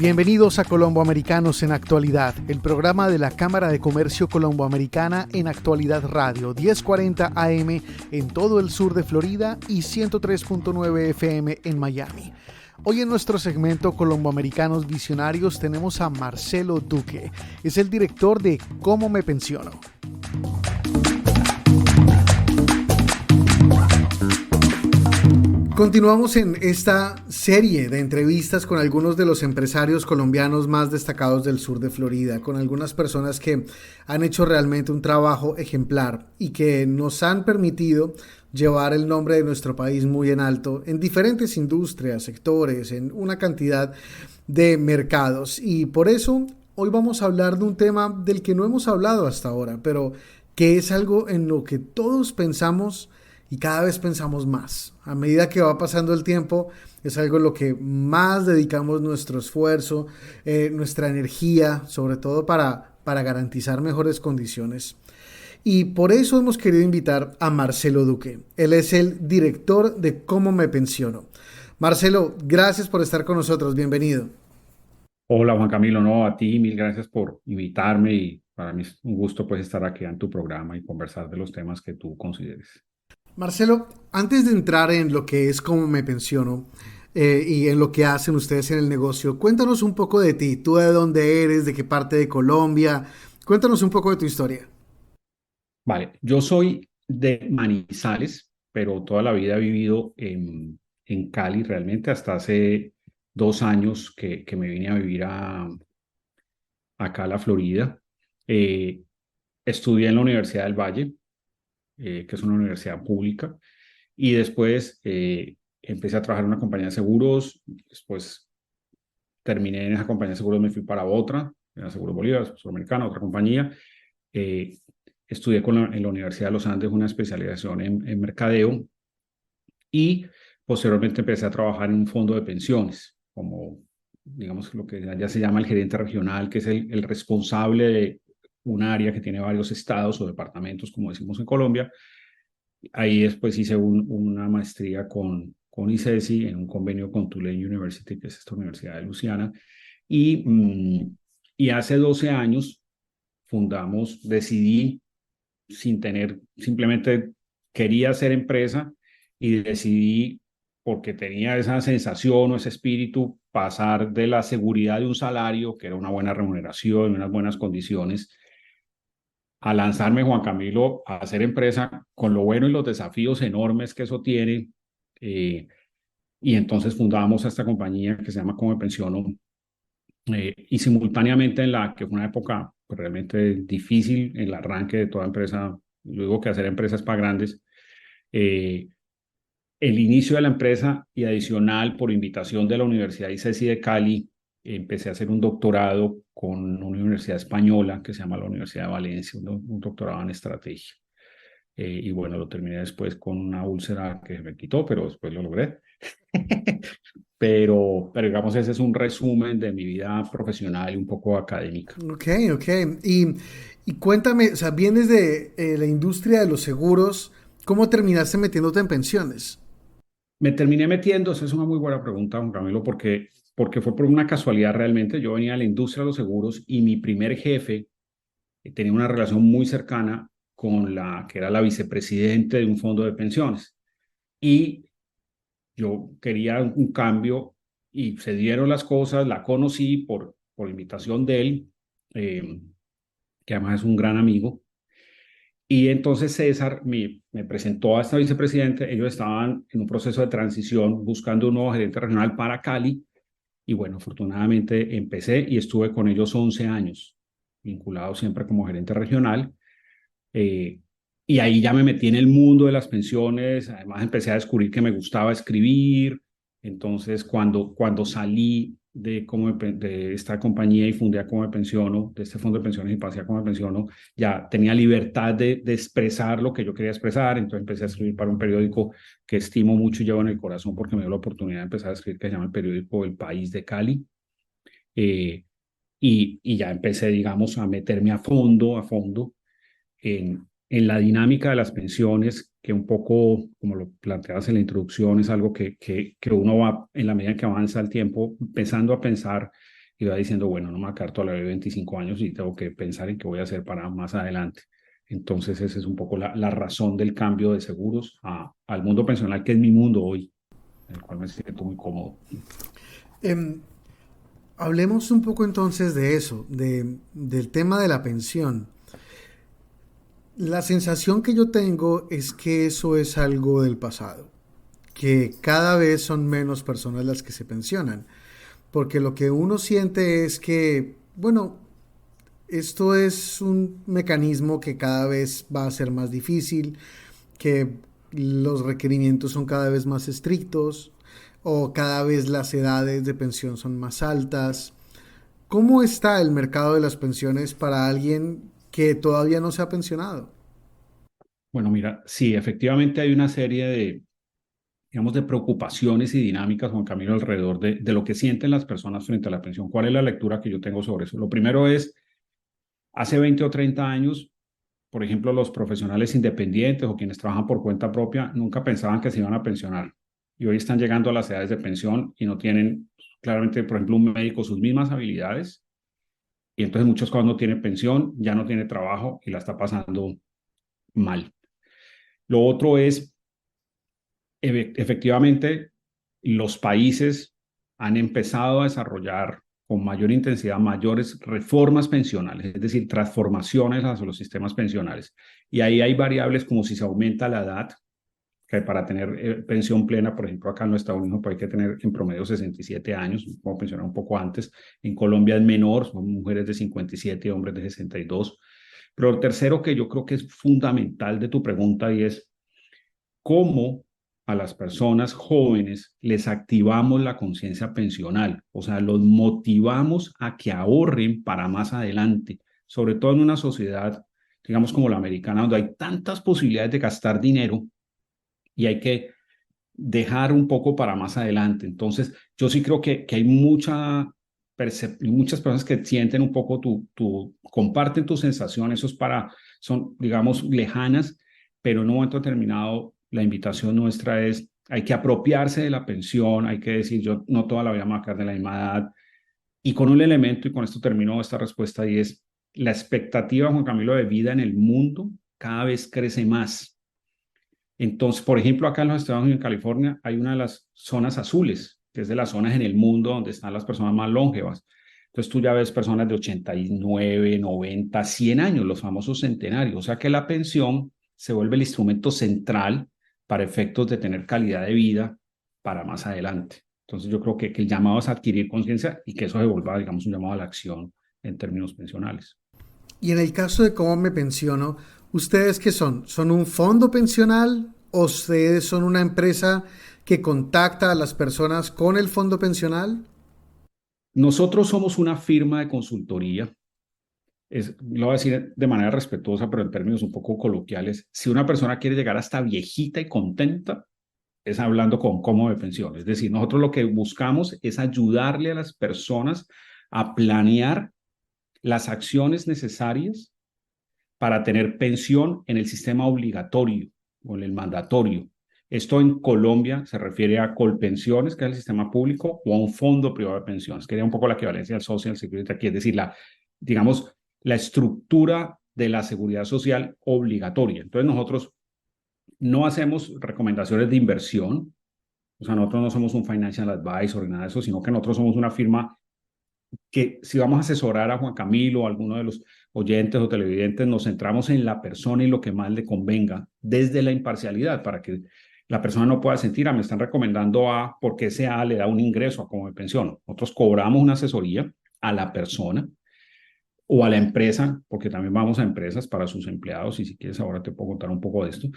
Bienvenidos a Colomboamericanos en Actualidad, el programa de la Cámara de Comercio Colomboamericana en Actualidad Radio, 1040 AM en todo el sur de Florida y 103.9 FM en Miami. Hoy en nuestro segmento Colomboamericanos Visionarios tenemos a Marcelo Duque. Es el director de Cómo me pensiono. Continuamos en esta serie de entrevistas con algunos de los empresarios colombianos más destacados del sur de Florida, con algunas personas que han hecho realmente un trabajo ejemplar y que nos han permitido llevar el nombre de nuestro país muy en alto en diferentes industrias, sectores, en una cantidad de mercados. Y por eso hoy vamos a hablar de un tema del que no hemos hablado hasta ahora, pero que es algo en lo que todos pensamos y cada vez pensamos más. A medida que va pasando el tiempo, es algo en lo que más dedicamos nuestro esfuerzo, nuestra energía, sobre todo para garantizar mejores condiciones. Y por eso hemos querido invitar a Marcelo Duque. Él es el director de Cómo me pensiono. Marcelo, gracias por estar con nosotros. Bienvenido. Hola Juan Camilo, no, a ti mil gracias por invitarme y para mí es un gusto pues estar aquí en tu programa y conversar de los temas que tú consideres. Marcelo, antes de entrar en lo que es Cómo me pensiono y en lo que hacen ustedes en el negocio, cuéntanos un poco de ti. ¿Tú de dónde eres? ¿De qué parte de Colombia? Cuéntanos un poco de tu historia. Vale, yo soy de Manizales, pero toda la vida he vivido en Cali realmente hasta hace 2 años que me vine a vivir acá a la Florida. Eh, Estudié en la Universidad del Valle, que es una universidad pública, y después empecé a trabajar en una compañía de seguros. Después terminé en esa compañía de seguros, me fui para otra, era Seguros Bolívar, Sudamericana, otra compañía. Eh, Estudié en la Universidad de los Andes una especialización en mercadeo y posteriormente empecé a trabajar en un fondo de pensiones, como digamos lo que ya se llama el gerente regional, que es el responsable de un área que tiene varios estados o departamentos, como decimos en Colombia. Ahí después hice una maestría con ICESI en un convenio con Tulane University, que es esta universidad de Luisiana. Y hace 12 años decidí sin tener, simplemente quería hacer empresa y decidí, porque tenía esa sensación o ese espíritu, pasar de la seguridad de un salario, que era una buena remuneración, unas buenas condiciones, a lanzarme, Juan Camilo, a hacer empresa con lo bueno y los desafíos enormes que eso tiene. eh, y entonces fundamos esta compañía que se llama Como Me Pensiono, y simultáneamente en la que fue una época pues, realmente difícil, en el arranque de toda empresa. Luego que hacer empresas para grandes, eh, el inicio de la empresa y adicional por invitación de la Universidad ICESI de Cali, empecé a hacer un doctorado con una universidad española que se llama la Universidad de Valencia, un doctorado en estrategia. Y bueno, lo terminé después con una úlcera que me quitó, pero después lo logré. Pero digamos, ese es un resumen de mi vida profesional y un poco académica. Ok, ok. Y cuéntame, o sea, vienes de la industria de los seguros. ¿Cómo terminaste metiéndote en pensiones? Me terminé metiendo, esa es una muy buena pregunta, Juan Camilo, porque fue por una casualidad realmente. Yo venía de la industria de los seguros y mi primer jefe tenía una relación muy cercana con la que era la vicepresidente de un fondo de pensiones. Y yo quería un cambio y se dieron las cosas, la conocí por invitación de él, eh, que además es un gran amigo. Y entonces César me presentó a esta vicepresidente. Ellos estaban en un proceso de transición buscando un nuevo gerente regional para Cali. Y bueno, afortunadamente empecé y estuve con ellos 11 años, vinculado siempre como gerente regional. Eh, y ahí ya me metí en el mundo de las pensiones. Además empecé a descubrir que me gustaba escribir. Entonces cuando salí de esta compañía y fundé a Como Me Pensiono, de este fondo de pensiones y pasé a Como Me Pensiono, ya tenía libertad de expresar lo que yo quería expresar. Entonces empecé a escribir para un periódico que estimo mucho y llevo en el corazón porque me dio la oportunidad de empezar a escribir, que se llama el periódico El País de Cali. Eh, y ya empecé, digamos, a meterme a fondo en la dinámica de las pensiones, que un poco, como lo planteabas en la introducción, es algo que uno va, en la medida que avanza el tiempo, empezando a pensar y va diciendo, bueno, no me va a quedar toda la vida 25 años y tengo que pensar en qué voy a hacer para más adelante. Entonces, esa es un poco la razón del cambio de seguros al mundo pensional, que es mi mundo hoy, en el cual me siento muy cómodo. Em, Hablemos un poco entonces de eso, del tema de la pensión. La sensación que yo tengo es que eso es algo del pasado, que cada vez son menos personas las que se pensionan, porque lo que uno siente es que, bueno, esto es un mecanismo que cada vez va a ser más difícil, que los requerimientos son cada vez más estrictos o cada vez las edades de pensión son más altas. ¿Cómo está el mercado de las pensiones para alguien que todavía no se ha pensionado? Bueno, mira, sí, efectivamente hay una serie de, digamos, de preocupaciones y dinámicas, Juan Camilo, alrededor de lo que sienten las personas frente a la pensión. ¿Cuál es la lectura que yo tengo sobre eso? Lo primero es, hace 20 o 30 años, por ejemplo, los profesionales independientes o quienes trabajan por cuenta propia nunca pensaban que se iban a pensionar. Y hoy están llegando a las edades de pensión y no tienen, claramente, por ejemplo, un médico sus mismas habilidades. Y entonces muchos cuando no tiene pensión, ya no tiene trabajo y la está pasando mal. Lo otro es, efectivamente, los países han empezado a desarrollar con mayor intensidad mayores reformas pensionales, es decir, transformaciones hacia los sistemas pensionales. Y ahí hay variables como si se aumenta la edad, que para tener pensión plena, por ejemplo, acá en los Estados Unidos pues hay que tener en promedio 67 años, como pensionar un poco antes. En Colombia es menor, son mujeres de 57 y hombres de 62. Pero el tercero que yo creo que es fundamental de tu pregunta y es cómo a las personas jóvenes les activamos la conciencia pensional, o sea, los motivamos a que ahorren para más adelante, sobre todo en una sociedad, digamos, como la americana, donde hay tantas posibilidades de gastar dinero y hay que dejar un poco para más adelante. Entonces, yo sí creo que hay muchas personas que sienten un poco comparten tu sensación, eso es son, digamos, lejanas, pero en un momento determinado, la invitación nuestra es, hay que apropiarse de la pensión, hay que decir, yo no toda la vida me voy a quedar de la misma edad, y con un elemento, y con esto termino esta respuesta, y es, la expectativa, Juan Camilo, de vida en el mundo cada vez crece más. Entonces, por ejemplo, acá en los Estados Unidos, en California, hay una de las zonas azules, que es de las zonas en el mundo donde están las personas más longevas. Entonces, tú ya ves personas de 89, 90, 100 años, los famosos centenarios. O sea que la pensión se vuelve el instrumento central para efectos de tener calidad de vida para más adelante. Entonces, yo creo que el llamado es adquirir conciencia y que eso se vuelva, digamos, un llamado a la acción en términos pensionales. Y en el caso de cómo me pensiono, ¿ustedes qué son? ¿Son un fondo pensional o ustedes son una empresa que contacta a las personas con el fondo pensional? Nosotros somos una firma de consultoría. Lo voy a decir de manera respetuosa, pero en términos un poco coloquiales, si una persona quiere llegar hasta viejita y contenta, es hablando con cómo de pensión. Es decir, nosotros lo que buscamos es ayudarle a las personas a planear las acciones necesarias para tener pensión en el sistema obligatorio o en el mandatorio. Esto en Colombia se refiere a Colpensiones, que es el sistema público, o a un fondo privado de pensiones, que sería un poco la equivalencia al Social Security aquí, es decir, digamos, la estructura de la seguridad social obligatoria. Entonces nosotros no hacemos recomendaciones de inversión, o sea, nosotros no somos un financial advisor ni nada de eso, sino que nosotros somos una firma que si vamos a asesorar a Juan Camilo o a alguno de los oyentes o televidentes, nos centramos en la persona y lo que más le convenga desde la imparcialidad para que la persona no pueda sentir, me están recomendando A porque ese A le da un ingreso a como me pensiono. Nosotros cobramos una asesoría a la persona o a la empresa, porque también vamos a empresas para sus empleados y si quieres ahora te puedo contar un poco de esto,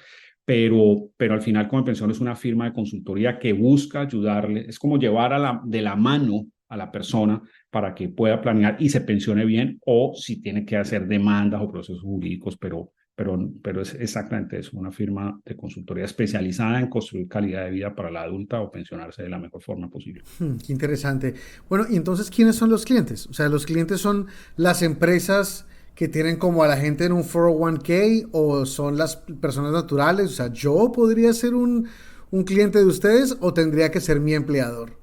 pero al final como pensión es una firma de consultoría que busca ayudarle, es como llevar de la mano a la persona para que pueda planear y se pensione bien o si tiene que hacer demandas o procesos jurídicos, pero es exactamente eso, una firma de consultoría especializada en construir calidad de vida para la adulta o pensionarse de la mejor forma posible. Qué interesante. Bueno, y entonces, ¿quiénes son los clientes? O sea, los clientes son las empresas que tienen como a la gente en un 401k o son las personas naturales. O sea, ¿yo podría ser un cliente de ustedes o tendría que ser mi empleador?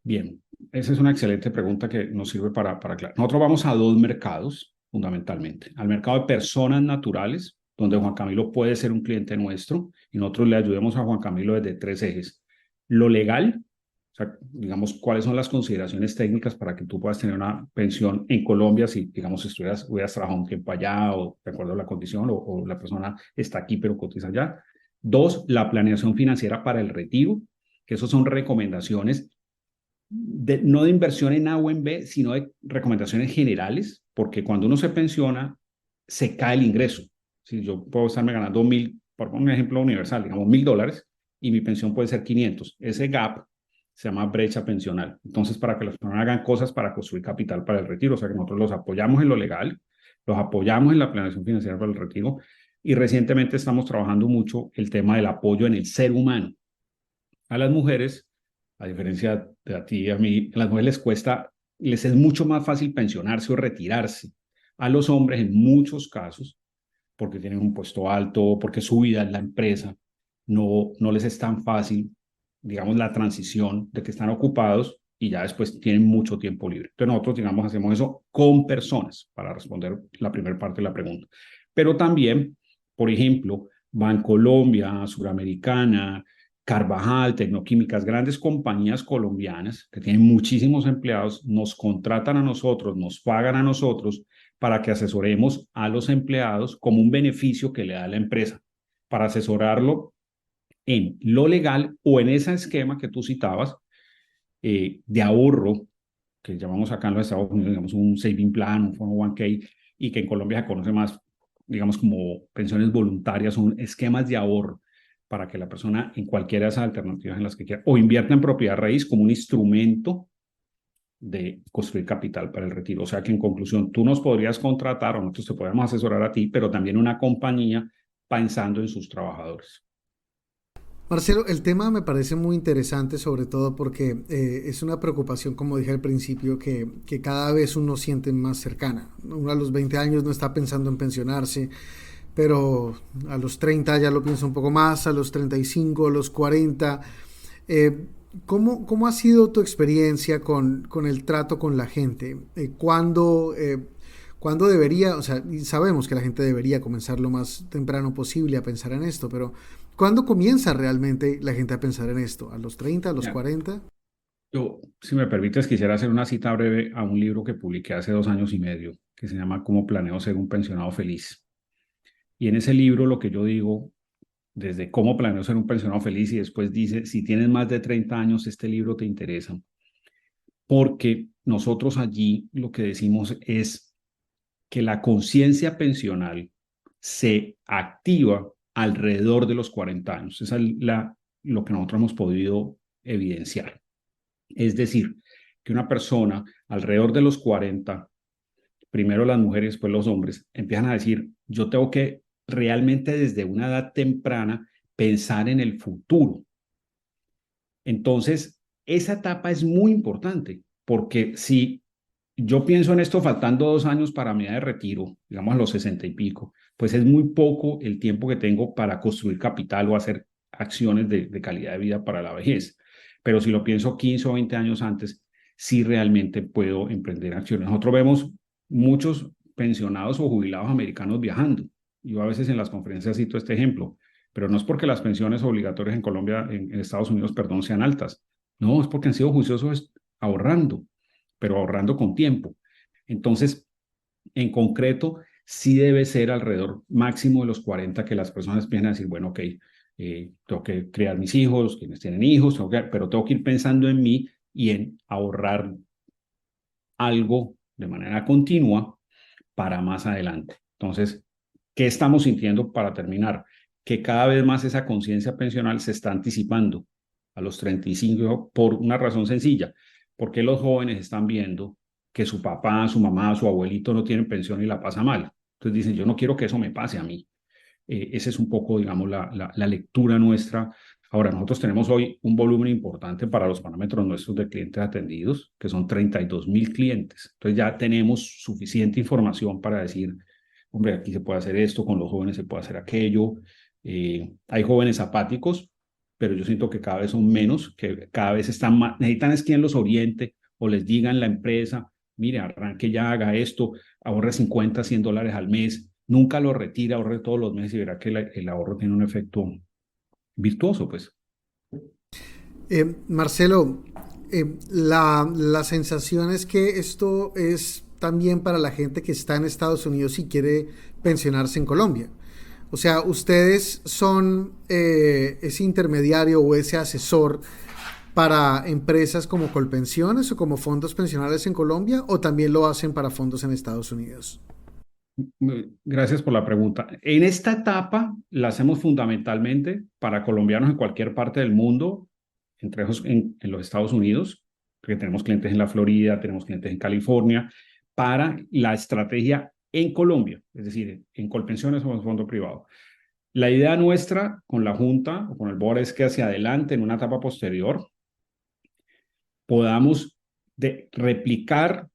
Bien, esa es una excelente pregunta que nos sirve para aclarar. Nosotros vamos a dos mercados, fundamentalmente. Al mercado de personas naturales, donde Juan Camilo puede ser un cliente nuestro y nosotros le ayudemos a Juan Camilo desde tres ejes. Lo legal, o sea, digamos, cuáles son las consideraciones técnicas para que tú puedas tener una pensión en Colombia si, digamos, hubieras trabajado un tiempo allá o de acuerdo a la condición o la persona está aquí pero cotiza allá. Dos, la planeación financiera para el retiro, que esos son recomendaciones no de inversión en A o en B, sino de recomendaciones generales, porque cuando uno se pensiona, se cae el ingreso. Si yo puedo estarme ganando 1.000, por un ejemplo universal, digamos $1.000, y mi pensión puede ser 500. Ese gap se llama brecha pensional. Entonces, para que las personas hagan cosas para construir capital para el retiro, o sea que nosotros los apoyamos en lo legal, los apoyamos en la planeación financiera para el retiro, y recientemente estamos trabajando mucho el tema del apoyo en el ser humano. A las mujeres, a diferencia de a ti y a mí, a las mujeres les es mucho más fácil pensionarse o retirarse. A los hombres, en muchos casos, porque tienen un puesto alto, porque su vida es la empresa, no les es tan fácil, digamos, la transición de que están ocupados y ya después tienen mucho tiempo libre. Entonces nosotros, digamos, hacemos eso con personas, para responder la primera parte de la pregunta. Pero también, por ejemplo, Bancolombia, Suramericana, Carvajal, Tecnoquímicas, grandes compañías colombianas que tienen muchísimos empleados, nos contratan a nosotros, nos pagan a nosotros para que asesoremos a los empleados como un beneficio que le da la empresa, para asesorarlo en lo legal o en ese esquema que tú citabas de ahorro, que llamamos acá en los Estados Unidos, digamos, un saving plan, un 401k, y que en Colombia se conoce más, digamos, como pensiones voluntarias, son esquemas de ahorro para que la persona en cualquiera de esas alternativas en las que quiera, o invierta en propiedad raíz como un instrumento de construir capital para el retiro. O sea que en conclusión, tú nos podrías contratar o nosotros te podemos asesorar a ti, pero también una compañía pensando en sus trabajadores. Marcelo, el tema me parece muy interesante, sobre todo porque es una preocupación, como dije al principio, que cada vez uno siente más cercana. Uno a los 20 años no está pensando en pensionarse, pero a los 30 ya lo piensa un poco más, a los 35, a los 40. Eh, ¿Cómo ha sido tu experiencia con el trato con la gente? ¿Cuándo debería, o sea, sabemos que la gente debería comenzar lo más temprano posible a pensar en esto, pero ¿cuándo comienza realmente la gente a pensar en esto? ¿A los 30, a los Ya. 40? Yo, si me permites, quisiera hacer una cita breve a un libro que publiqué hace 2 años y medio, que se llama ¿Cómo planeo ser un pensionado feliz? Y en ese libro lo que yo digo, desde cómo planeo ser un pensionado feliz, y después dice, si tienes más de 30 años, este libro te interesa, porque nosotros allí lo que decimos es que la conciencia pensional se activa alrededor de los 40 años. Esa es lo que nosotros hemos podido evidenciar. Es decir, que una persona alrededor de los 40, primero las mujeres, después los hombres, empiezan a decir, yo tengo que realmente desde una edad temprana pensar en el futuro. Entonces, esa etapa es muy importante, porque si yo pienso en esto faltando 2 años para mi edad de retiro, digamos a los 60 y pico, pues es muy poco el tiempo que tengo para construir capital o hacer acciones de calidad de vida para la vejez. Pero si lo pienso 15 o 20 años antes, sí realmente puedo emprender acciones. Nosotros vemos muchos pensionados o jubilados americanos viajando. Yo a veces en las conferencias cito este ejemplo, pero no es porque las pensiones obligatorias en Colombia, en Estados Unidos, perdón, sean altas. No, es porque han sido juiciosos ahorrando, pero ahorrando con tiempo. Entonces, en concreto, sí debe ser alrededor máximo de los 40 que las personas empiecen a decir, bueno, ok, tengo que criar mis hijos, quienes tienen hijos, pero tengo que ir pensando en mí y en ahorrar algo de manera continua para más adelante. Entonces, ¿qué estamos sintiendo para terminar? Que cada vez más esa conciencia pensional se está anticipando a los 35 por una razón sencilla, porque los jóvenes están viendo que su papá, su mamá, su abuelito no tienen pensión y la pasa mal. Entonces dicen, yo no quiero que eso me pase a mí. Esa es un poco, digamos, la lectura nuestra. Ahora, nosotros tenemos hoy un volumen importante para los parámetros nuestros de clientes atendidos, que son 32.000 clientes. Entonces ya tenemos suficiente información para decir, hombre, aquí se puede hacer esto, con los jóvenes se puede hacer aquello. Hay jóvenes apáticos, pero yo siento que cada vez son menos, que cada vez están más, necesitan es quien los oriente o les diga en la empresa, mire, arranque ya, haga esto, ahorre 50, $100 al mes, nunca lo retira, ahorre todos los meses y verá que el ahorro tiene un efecto virtuoso, pues. Marcelo, la sensación es que esto es también para la gente que está en Estados Unidos y quiere pensionarse en Colombia. O sea, ustedes son ese intermediario o ese asesor para empresas como Colpensiones o como fondos pensionales en Colombia, o también lo hacen para fondos en Estados Unidos. Gracias por la pregunta. En esta etapa la hacemos fundamentalmente para colombianos en cualquier parte del mundo, entre esos en los Estados Unidos, porque tenemos clientes en la Florida, tenemos clientes en California, para la estrategia en Colombia, es decir, en Colpensiones o en fondo privado. La idea nuestra con la Junta o con el board es que hacia adelante, en una etapa posterior, podamos replicar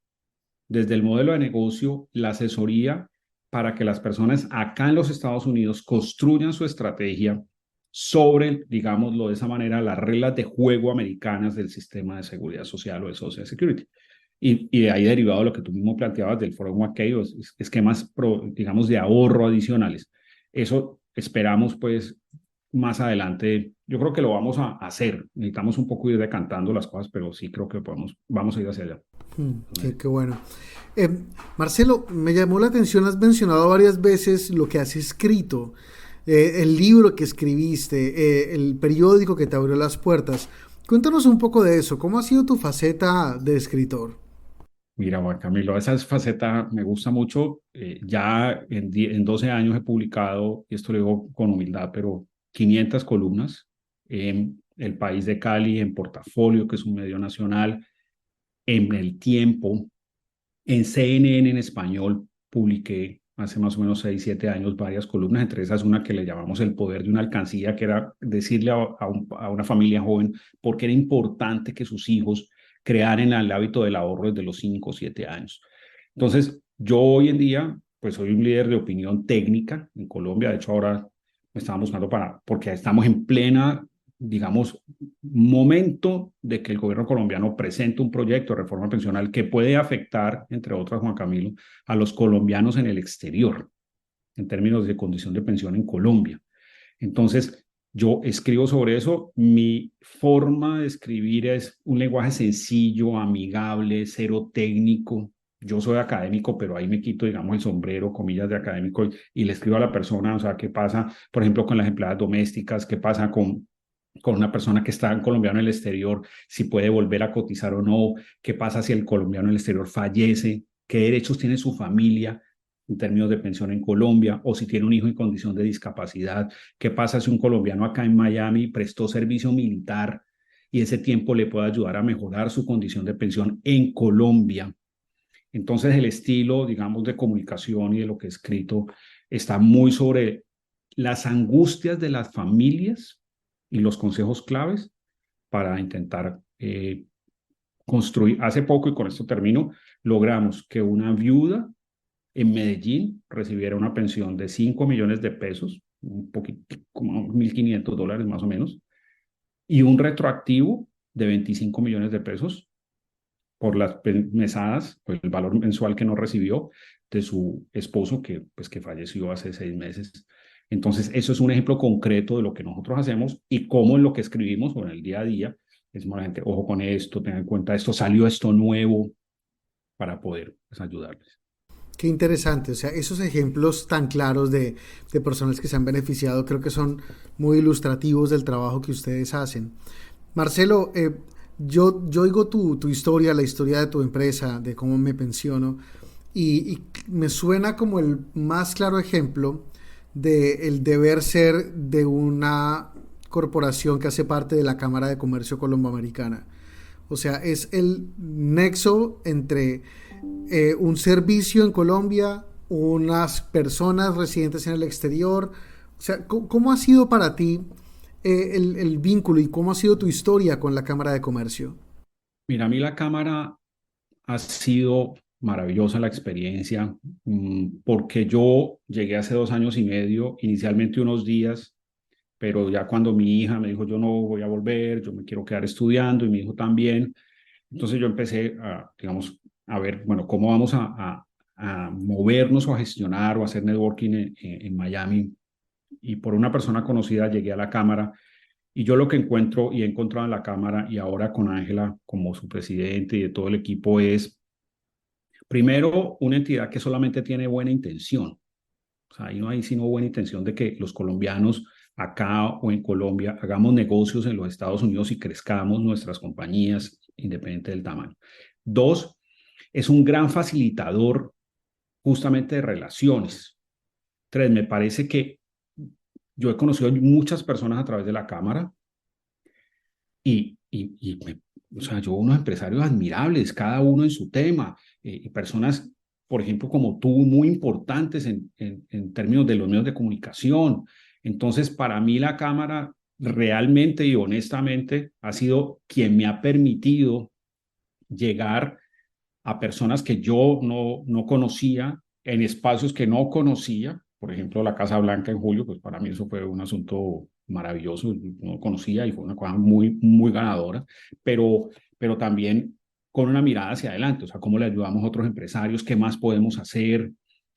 desde el modelo de negocio la asesoría para que las personas acá en los Estados Unidos construyan su estrategia sobre, digámoslo de esa manera, las reglas de juego americanas del sistema de seguridad social o de Social Security. Y de ahí derivado lo que tú mismo planteabas del 401k o esquemas, digamos, de ahorro adicionales. Eso esperamos, pues, más adelante. Yo creo que lo vamos a hacer. Necesitamos un poco ir decantando las cosas, pero sí creo que vamos a ir hacia allá. Qué bueno. Eh, Marcelo, me llamó la atención, has mencionado varias veces lo que has escrito, el libro que escribiste, el periódico que te abrió las puertas. Cuéntanos un poco de eso, ¿cómo ha sido tu faceta de escritor? Mira, Juan Camilo, esa faceta me gusta mucho. Ya en 12 años he publicado, y esto lo digo con humildad, pero 500 columnas en El País de Cali, en Portafolio, que es un medio nacional, en El Tiempo, en CNN en español. Publiqué hace más o menos 6, 7 años varias columnas, entre esas una que le llamamos El poder de una alcancía, que era decirle a una familia joven por qué era importante que sus hijos crearan el hábito del ahorro desde los 5 o 7 años. Entonces, yo hoy en día, pues soy un líder de opinión técnica en Colombia. De hecho, ahora me estaban buscando porque estamos en plena, digamos, momento de que el gobierno colombiano presente un proyecto de reforma pensional que puede afectar, entre otras, Juan Camilo, a los colombianos en el exterior, en términos de condición de pensión en Colombia. Entonces, yo escribo sobre eso. Mi forma de escribir es un lenguaje sencillo, amigable, cero técnico. Yo soy académico, pero ahí me quito, digamos, el sombrero, comillas, de académico y le escribo a la persona, o sea, qué pasa, por ejemplo, con las empleadas domésticas, qué pasa con una persona que está en colombiano en el exterior, si puede volver a cotizar o no, qué pasa si el colombiano en el exterior fallece, qué derechos tiene su familia en términos de pensión en Colombia, o si tiene un hijo en condición de discapacidad, qué pasa si un colombiano acá en Miami prestó servicio militar y ese tiempo le puede ayudar a mejorar su condición de pensión en Colombia. Entonces el estilo, digamos, de comunicación y de lo que he escrito está muy sobre las angustias de las familias y los consejos claves para intentar construir. Hace poco, y con esto termino, logramos que una viuda en Medellín recibiera una pensión de 5 millones de pesos, un poquito, como $1,500 más o menos, y un retroactivo de 25 millones de pesos por las mesadas, pues el valor mensual que no recibió de su esposo que falleció hace 6 meses. Entonces, eso es un ejemplo concreto de lo que nosotros hacemos y cómo en lo que escribimos o en el día a día, decimos a la gente, ojo con esto, tengan en cuenta esto, salió esto nuevo para poder, pues, ayudarles. Qué interesante, o sea, esos ejemplos tan claros de personas que se han beneficiado creo que son muy ilustrativos del trabajo que ustedes hacen. Marcelo, yo oigo tu historia, la historia de tu empresa, de cómo me pensiono, y me suena como el más claro ejemplo de el deber ser de una corporación que hace parte de la Cámara de Comercio Colomboamericana. O sea, es el nexo entre un servicio en Colombia, unas personas residentes en el exterior. O sea, ¿cómo ha sido para ti el vínculo y cómo ha sido tu historia con la Cámara de Comercio? Mira, a mí la cámara ha sido maravillosa la experiencia, porque yo llegué hace 2 años y medio, inicialmente unos días, pero ya cuando mi hija me dijo, yo no voy a volver, yo me quiero quedar estudiando, y mi hijo también, Entonces yo empecé a, digamos, a ver, bueno, cómo vamos a movernos o a gestionar o a hacer networking en Miami. Y por una persona conocida llegué a la Cámara y yo lo que encuentro y he encontrado en la Cámara y ahora con Ángela como su presidente y de todo el equipo es, primero, una entidad que solamente tiene buena intención. O sea, ahí no hay sino buena intención de que los colombianos acá o en Colombia hagamos negocios en los Estados Unidos y crezcamos nuestras compañías independiente del tamaño. Dos, es un gran facilitador justamente de relaciones. Tres, me parece que yo he conocido muchas personas a través de la Cámara y o sea, yo unos empresarios admirables, cada uno en su tema, y personas, por ejemplo, como tú, muy importantes en términos de los medios de comunicación. Entonces, para mí la Cámara realmente y honestamente ha sido quien me ha permitido llegar a personas que yo no conocía, en espacios que no conocía, por ejemplo, la Casa Blanca en julio, pues para mí eso fue un asunto maravilloso, no conocía y fue una cosa muy ganadora, pero también con una mirada hacia adelante, o sea, cómo le ayudamos a otros empresarios, qué más podemos hacer,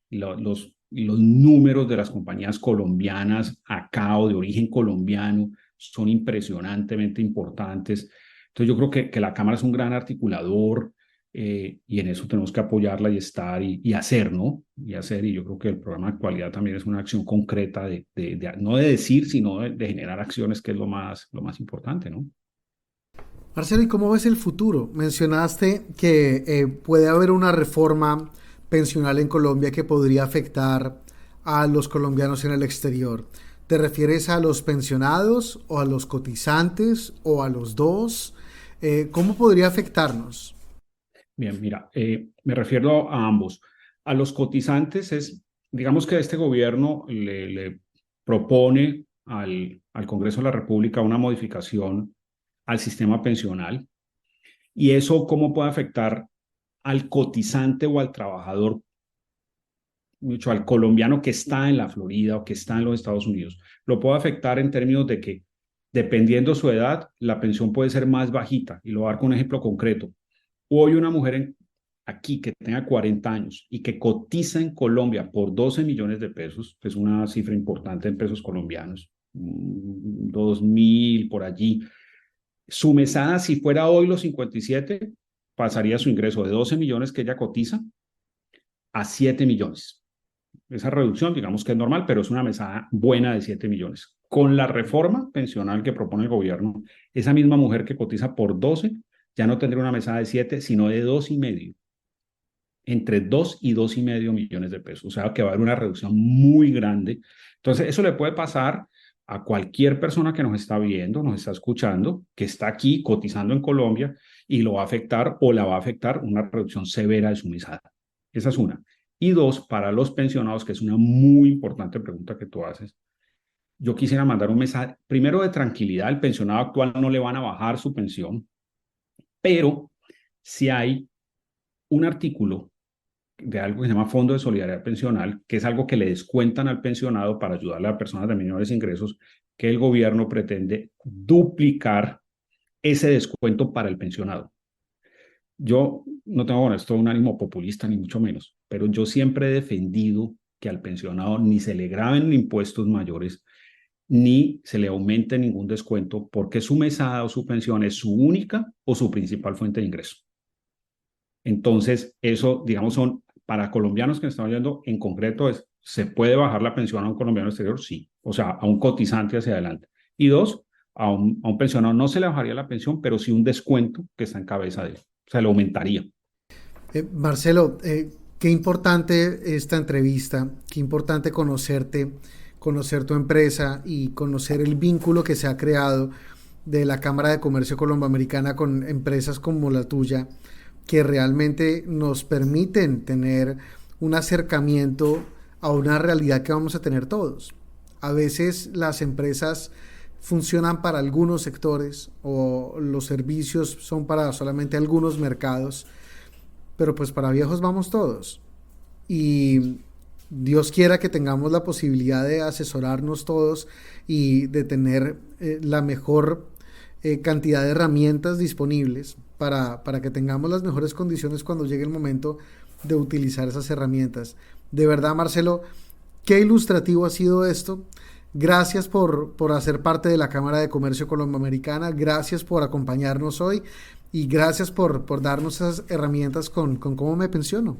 los números de las compañías colombianas acá o de origen colombiano son impresionantemente importantes. Entonces yo creo que la Cámara es un gran articulador, y en eso tenemos que apoyarla y estar y hacer, ¿no? Y hacer, y yo creo que el programa de actualidad también es una acción concreta no de decir, sino de generar acciones, que es lo más importante, ¿no? Marcelo, ¿y cómo ves el futuro? Mencionaste que puede haber una reforma pensional en Colombia que podría afectar a los colombianos en el exterior. ¿Te refieres a los pensionados o a los cotizantes o a los dos? ¿Cómo podría afectarnos? Bien, mira, me refiero a ambos. A los cotizantes es, digamos que este gobierno le propone al Congreso de la República una modificación al sistema pensional. ¿Y eso cómo puede afectar al cotizante o al trabajador, mucho al colombiano que está en la Florida o que está en los Estados Unidos? Lo puede afectar en términos de que, dependiendo su edad, la pensión puede ser más bajita. Y lo voy a dar con un ejemplo concreto. Hoy una mujer aquí que tenga 40 años y que cotiza en Colombia por 12 millones de pesos, que es una cifra importante en pesos colombianos, 2.000 por allí. Su mesada, si fuera hoy los 57, pasaría su ingreso de 12 millones que ella cotiza a 7 millones. Esa reducción, digamos que es normal, pero es una mesada buena de 7 millones. Con la reforma pensional que propone el gobierno, esa misma mujer que cotiza por 12 ya no tendría una mesada de 7, sino de 2,5, entre 2 y 2,5 millones de pesos. O sea, que va a haber una reducción muy grande. Entonces, eso le puede pasar a cualquier persona que nos está viendo, nos está escuchando, que está aquí cotizando en Colombia y lo va a afectar o la va a afectar una reducción severa de su mesada. Esa es una. Y dos, para los pensionados, que es una muy importante pregunta que tú haces, yo quisiera mandar un mensaje, primero de tranquilidad. El pensionado actual no le van a bajar su pensión, pero si hay un artículo de algo que se llama Fondo de Solidaridad Pensional, que es algo que le descuentan al pensionado para ayudarle a personas de menores ingresos, que el gobierno pretende duplicar ese descuento para el pensionado. Yo no tengo con esto un ánimo populista, ni mucho menos, pero yo siempre he defendido que al pensionado ni se le graben impuestos mayores, ni se le aumente ningún descuento, porque su mesada o su pensión es su única o su principal fuente de ingreso. Entonces, eso, digamos, son para colombianos que están oyendo en concreto, ¿se puede bajar la pensión a un colombiano exterior? Sí, o sea, a un cotizante hacia adelante. Y dos, a un pensionado no se le bajaría la pensión, pero sí un descuento que está en cabeza de él. O sea, le aumentaría. Marcelo, qué importante esta entrevista, qué importante conocerte, conocer tu empresa y conocer el vínculo que se ha creado de la Cámara de Comercio Colomboamericana con empresas como la tuya, que realmente nos permiten tener un acercamiento a una realidad que vamos a tener todos. A veces las empresas funcionan para algunos sectores o los servicios son para solamente algunos mercados, pero pues para viejos vamos todos. Y Dios quiera que tengamos la posibilidad de asesorarnos todos y de tener la mejor cantidad de herramientas disponibles para que tengamos las mejores condiciones cuando llegue el momento de utilizar esas herramientas. De verdad, Marcelo, qué ilustrativo ha sido esto. Gracias por hacer parte de la Cámara de Comercio Colomboamericana, gracias por acompañarnos hoy y gracias por darnos esas herramientas con cómo me pensiono.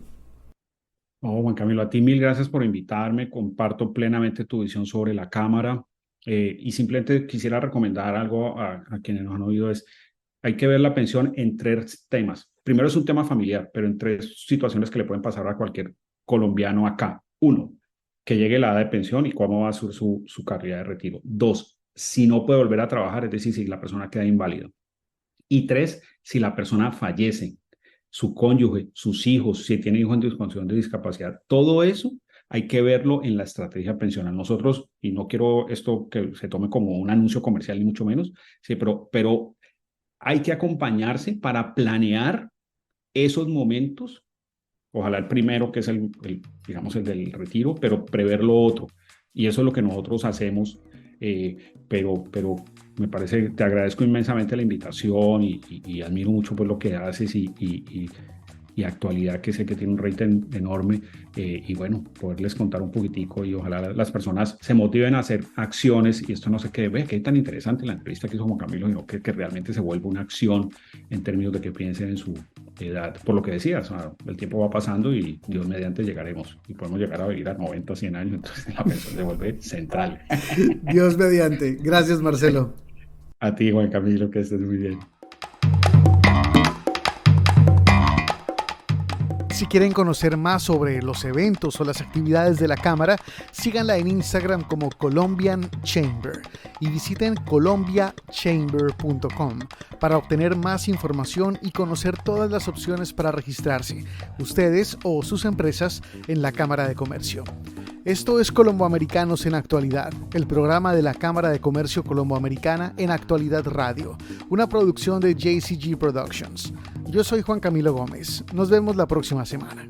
Oh, Juan Camilo, a ti mil gracias por invitarme. Comparto plenamente tu visión sobre la Cámara y simplemente quisiera recomendar algo a quienes nos han oído. Hay que ver la pensión en tres temas. Primero es un tema familiar, pero en tres situaciones que le pueden pasar a cualquier colombiano acá. Uno, que llegue la edad de pensión y cómo va a ser su carrera de retiro. Dos, si no puede volver a trabajar, es decir, si la persona queda inválida. Y tres, si la persona fallece, su cónyuge, sus hijos, si tiene hijos en condición de discapacidad, todo eso hay que verlo en la estrategia pensional. Nosotros, y no quiero esto que se tome como un anuncio comercial ni mucho menos, sí, pero hay que acompañarse para planear esos momentos. Ojalá el primero, que es digamos, el del retiro, pero prever lo otro. Y eso es lo que nosotros hacemos, pero me parece, te agradezco inmensamente la invitación y admiro mucho pues, lo que haces y actualidad que sé que tiene un rating enorme y bueno, poderles contar un poquitico y ojalá las personas se motiven a hacer acciones y esto no se quede, ve, qué tan interesante la entrevista que hizo Juan Camilo, sino que realmente se vuelva una acción en términos de que piensen en su edad, por lo que decías, o sea, el tiempo va pasando y Dios mediante llegaremos y podemos llegar a vivir a 90, 100 años, entonces la pensión se vuelve central. Dios mediante. Gracias, Marcelo. A ti, Juan Camilo, que estés muy bien. Si quieren conocer más sobre los eventos o las actividades de la Cámara, síganla en Instagram como Colombian Chamber y visiten colombiachamber.com para obtener más información y conocer todas las opciones para registrarse, ustedes o sus empresas, en la Cámara de Comercio. Esto es Colomboamericanos en Actualidad, el programa de la Cámara de Comercio Colomboamericana en Actualidad Radio, una producción de JCG Productions. Yo soy Juan Camilo Gómez. Nos vemos la próxima semana.